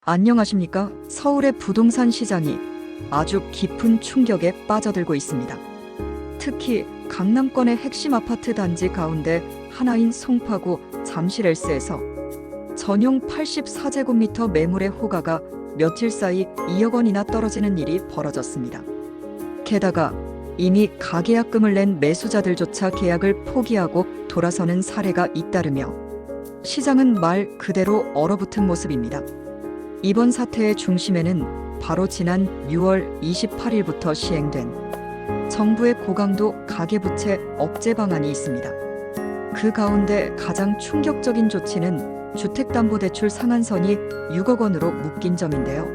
안녕하십니까? 서울의 부동산 시장이 아주 깊은 충격에 빠져들고 있습니다. 특히 강남권의 핵심 아파트 단지 가운데 하나인 송파구 잠실엘스에서 전용 84제곱미터 매물의 호가가 며칠 사이 2억 원이나 떨어지는 일이 벌어졌습니다. 게다가 이미 가계약금을 낸 매수자들조차 계약을 포기하고 돌아서는 사례가 잇따르며 시장은 말 그대로 얼어붙은 모습입니다. 이번 사태의 중심에는 바로 지난 6월 28일부터 시행된 정부의 고강도 가계부채 억제 방안이 있습니다. 그 가운데 가장 충격적인 조치는 주택담보대출 상한선이 6억 원으로 묶인 점인데요.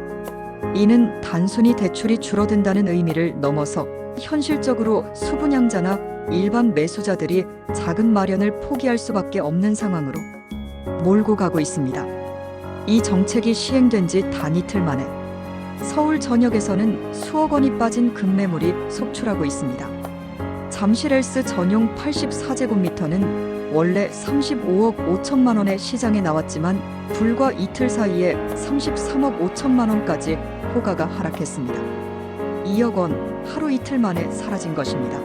이는 단순히 대출이 줄어든다는 의미를 넘어서 현실적으로 수분양자나 일반 매수자들이 자금 마련을 포기할 수밖에 없는 상황으로 몰고 가고 있습니다. 이 정책이 시행된 지 단 이틀 만에 서울 전역에서는 수억 원이 빠진 급매물이 속출하고 있습니다. 잠실엘스 전용 84제곱미터는 원래 35억 5천만 원에 시장에 나왔지만 불과 이틀 사이에 33억 5천만 원까지 호가가 하락했습니다. 2억 원 하루 이틀 만에 사라진 것입니다.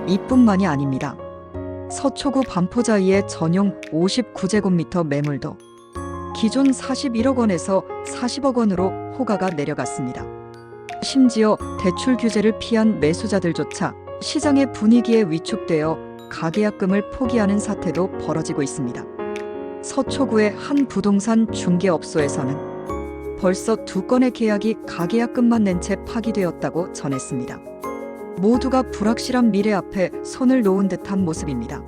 이뿐만이 아닙니다. 서초구 반포자이의 전용 59제곱미터 매물도 기존 41억 원에서 40억 원으로 호가가 내려갔습니다. 심지어 대출 규제를 피한 매수자들조차 시장의 분위기에 위축되어 가계약금을 포기하는 사태도 벌어지고 있습니다. 서초구의 한 부동산 중개업소에서는 벌써 2건의 계약이 가계약금만 낸 채 파기되었다고 전했습니다. 모두가 불확실한 미래 앞에 손을 놓은 듯한 모습입니다.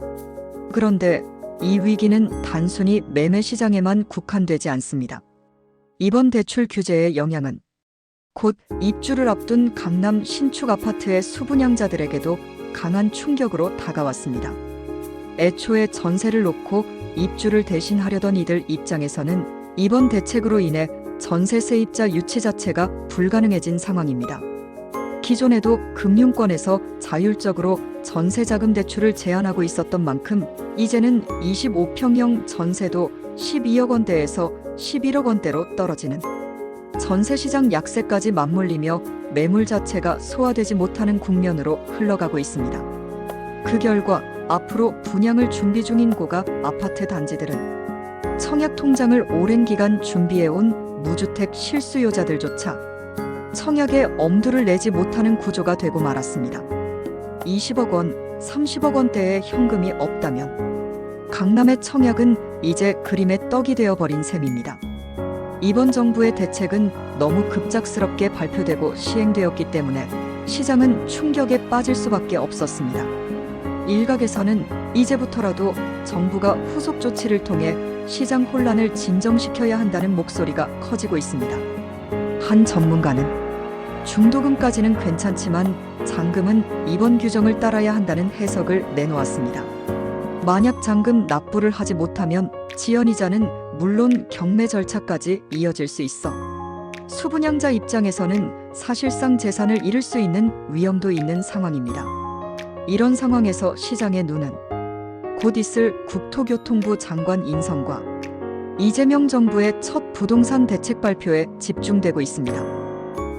그런데 이 위기는 단순히 매매 시장에만 국한되지 않습니다. 이번 대출 규제의 영향은 곧 입주를 앞둔 강남 신축 아파트의 수분양자들에게도 강한 충격으로 다가왔습니다. 애초에 전세를 놓고 입주를 대신하려던 이들 입장에서는 이번 대책으로 인해 전세 세입자 유치 자체가 불가능해진 상황입니다. 기존에도 금융권에서 자율적으로 전세자금 대출을 제한하고 있었던 만큼 이제는 25평형 전세도 12억 원대에서 11억 원대로 떨어지는 전세시장 약세까지 맞물리며 매물 자체가 소화되지 못하는 국면으로 흘러가고 있습니다. 그 결과 앞으로 분양을 준비 중인 고가 아파트 단지들은 청약 통장을 오랜 기간 준비해온 무주택 실수요자들조차 청약에 엄두를 내지 못하는 구조가 되고 말았습니다. 20억 원, 30억 원대의 현금이 없다면 강남의 청약은 이제 그림의 떡이 되어버린 셈입니다. 이번 정부의 대책은 너무 급작스럽게 발표되고 시행되었기 때문에 시장은 충격에 빠질 수밖에 없었습니다. 일각에서는 이제부터라도 정부가 후속 조치를 통해 시장 혼란을 진정시켜야 한다는 목소리가 커지고 있습니다. 한 전문가는 중도금까지는 괜찮지만 잔금은 이번 규정을 따라야 한다는 해석을 내놓았습니다. 만약 잔금 납부를 하지 못하면 지연이자는 물론 경매 절차까지 이어질 수 있어 수분양자 입장에서는 사실상 재산을 잃을 수 있는 위험도 있는 상황입니다. 이런 상황에서 시장의 눈은 곧 있을 국토교통부 장관 인선과 이재명 정부의 첫 부동산 대책 발표에 집중되고 있습니다.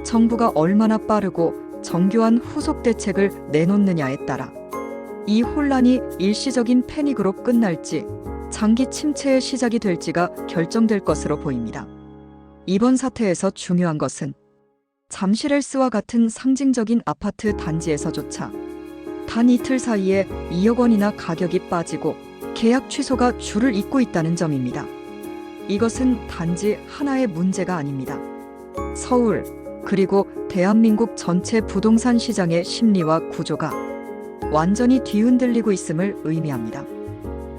정부가 얼마나 빠르고 정교한 후속 대책을 내놓느냐에 따라 이 혼란이 일시적인 패닉으로 끝날지 장기 침체의 시작이 될지가 결정될 것으로 보입니다. 이번 사태에서 중요한 것은 잠실엘스와 같은 상징적인 아파트 단지에서조차 단 이틀 사이에 2억 원이나 가격이 빠지고 계약 취소가 줄을 잇고 있다는 점입니다. 이것은 단지 하나의 문제가 아닙니다. 서울, 그리고 대한민국 전체 부동산 시장의 심리와 구조가 완전히 뒤흔들리고 있음을 의미합니다.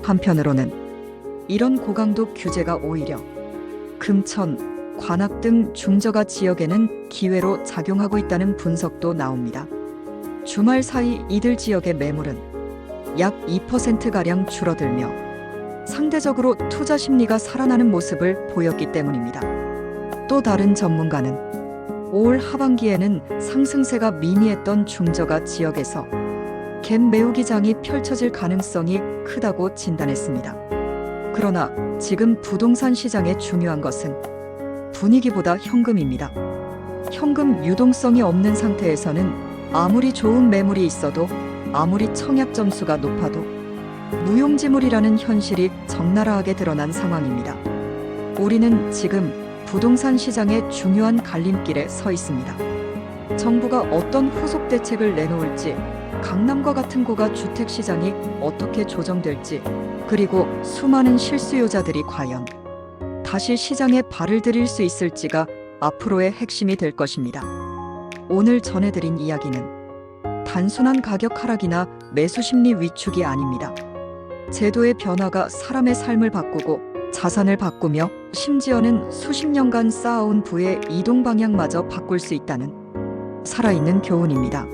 한편으로는 이런 고강도 규제가 오히려 금천, 관악 등 중저가 지역에는 기회로 작용하고 있다는 분석도 나옵니다. 주말 사이 이들 지역의 매물은 약 2%가량 줄어들며 상대적으로 투자 심리가 살아나는 모습을 보였기 때문입니다. 또 다른 전문가는 올 하반기에는 상승세가 미미했던 중저가 지역에서 갭 메우기 장이 펼쳐질 가능성이 크다고 진단했습니다. 그러나 지금 부동산 시장의 중요한 것은 분위기보다 현금입니다. 현금 유동성이 없는 상태에서는 아무리 좋은 매물이 있어도, 아무리 청약 점수가 높아도 무용지물이라는 현실이 적나라하게 드러난 상황입니다. 우리는 지금 부동산 시장의 중요한 갈림길에 서 있습니다. 정부가 어떤 후속 대책을 내놓을지, 강남과 같은 고가 주택 시장이 어떻게 조정될지, 그리고 수많은 실수요자들이 과연 다시 시장에 발을 들일 수 있을지가 앞으로의 핵심이 될 것입니다. 오늘 전해드린 이야기는 단순한 가격 하락이나 매수 심리 위축이 아닙니다. 제도의 변화가 사람의 삶을 바꾸고 자산을 바꾸며 심지어는 수십 년간 쌓아온 부의 이동 방향마저 바꿀 수 있다는 살아있는 교훈입니다.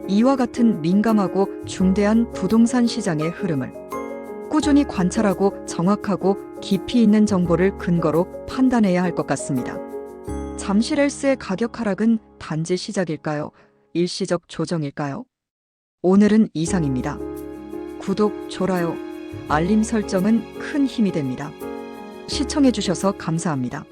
이와 같은 민감하고 중대한 부동산 시장의 흐름을 꾸준히 관찰하고 정확하고 깊이 있는 정보를 근거로 판단해야 할 것 같습니다. 잠시 렐스의 가격 하락은 단지 시작일까요? 일시적 조정일까요? 오늘은 이상입니다. 구독, 좋아요, 알림 설정은 큰 힘이 됩니다. 시청해주셔서 감사합니다.